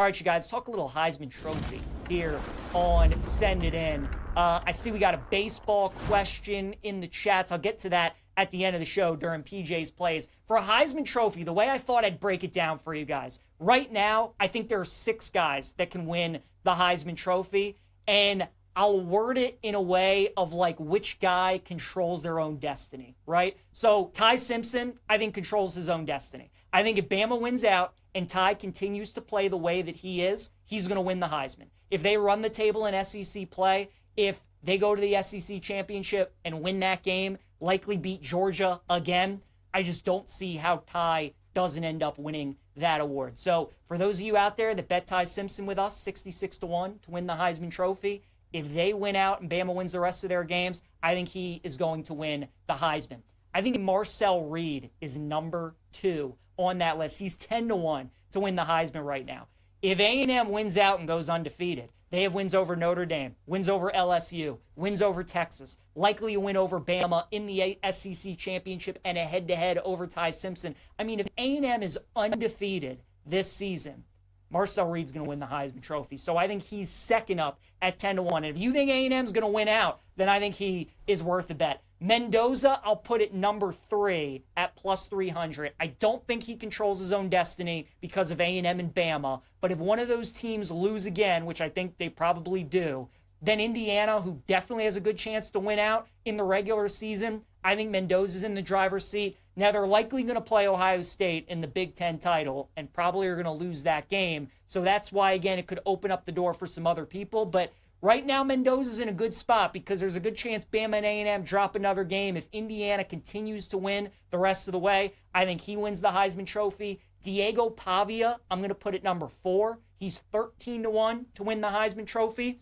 All right, you guys, talk a little Heisman Trophy here on Send It In. I see we got a baseball question in the chats. I'll get to that at the end of the show during PJ's plays. For a Heisman Trophy, the way I thought I'd break it down for you guys, right now, I think there are 6 guys that can win the Heisman Trophy, and I'll word it in a way of like which guy controls their own destiny, right? So Ty Simpson, I think, controls his own destiny. I think if Bama wins out and Ty continues to play the way that he is, he's going to win the Heisman. If they run the table in SEC play, if they go to the SEC championship and win that game, likely beat Georgia again, I just don't see how Ty doesn't end up winning that award. So for those of you out there that bet Ty Simpson with us, 66-1 to win the Heisman Trophy, if they win out and Bama wins the rest of their games, I think he is going to win the Heisman. I think Marcel Reed is number 2 on that list. He's 10-1 to win the Heisman right now. If A&M wins out and goes undefeated, they have wins over Notre Dame, wins over LSU, wins over Texas, likely a win over Bama in the SEC championship, and a head-to-head over Ty Simpson. I mean, if A&M is undefeated this season, Marcel Reed's going to win the Heisman Trophy. So I think he's second up at 10-1. And if you think A&M's going to win out, then I think he is worth a bet. Mendoza, I'll put it number 3 at plus 300. I don't think he controls his own destiny because of A&M and Bama. But if one of those teams lose again, which I think they probably do, then Indiana, who definitely has a good chance to win out in the regular season, I think Mendoza's in the driver's seat. Now, they're likely going to play Ohio State in the Big Ten title and probably are going to lose that game. So that's why, again, it could open up the door for some other people. But right now, Mendoza's in a good spot because there's a good chance Bama and A&M drop another game. If Indiana continues to win the rest of the way, I think he wins the Heisman Trophy. Diego Pavia, I'm going to put at number 4. He's 13-1 to win the Heisman Trophy.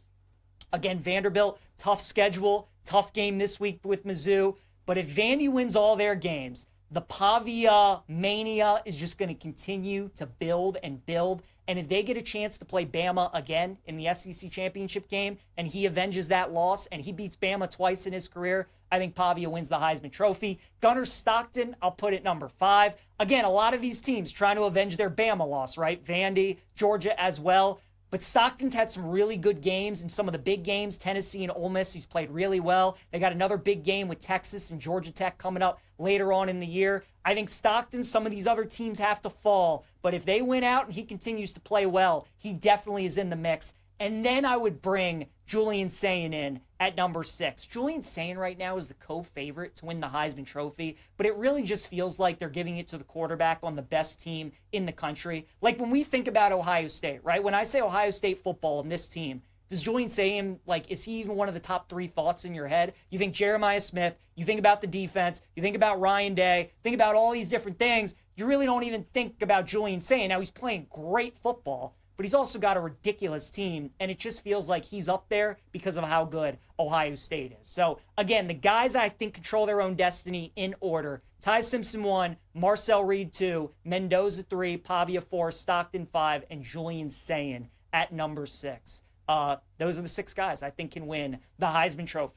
Again, Vanderbilt, tough schedule, tough game this week with Mizzou. But if Vandy wins all their games, the Pavia mania is just going to continue to build and build. And if they get a chance to play Bama again in the SEC championship game and he avenges that loss and he beats Bama twice in his career, I think Pavia wins the Heisman Trophy. Gunnar Stockton, I'll put at number 5. Again, a lot of these teams trying to avenge their Bama loss, right? Vandy, Georgia as well. But Stockton's had some really good games in some of the big games. Tennessee and Ole Miss, he's played really well. They got another big game with Texas and Georgia Tech coming up later on in the year. I think Stockton, some of these other teams have to fall. But if they win out and he continues to play well, he definitely is in the mix. And then I would bring Julian Sayin in at number 6. Julian Sayin right now is the co-favorite to win the Heisman Trophy, but it really just feels like they're giving it to the quarterback on the best team in the country. Like when we think about Ohio State, right? When I say Ohio State football and this team, does Julian Sayin, like, is he even one of the top 3 thoughts in your head? You think Jeremiah Smith, you think about the defense, you think about Ryan Day, think about all these different things. You really don't even think about Julian Sayin. Now, he's playing great football, but he's also got a ridiculous team, and it just feels like he's up there because of how good Ohio State is. So, again, the guys I think control their own destiny in order: Ty Simpson 1, Marcel Reed 2, Mendoza 3, Pavia 4, Stockton 5, and Julian Sayin at number 6. Those are the 6 guys I think can win the Heisman Trophy.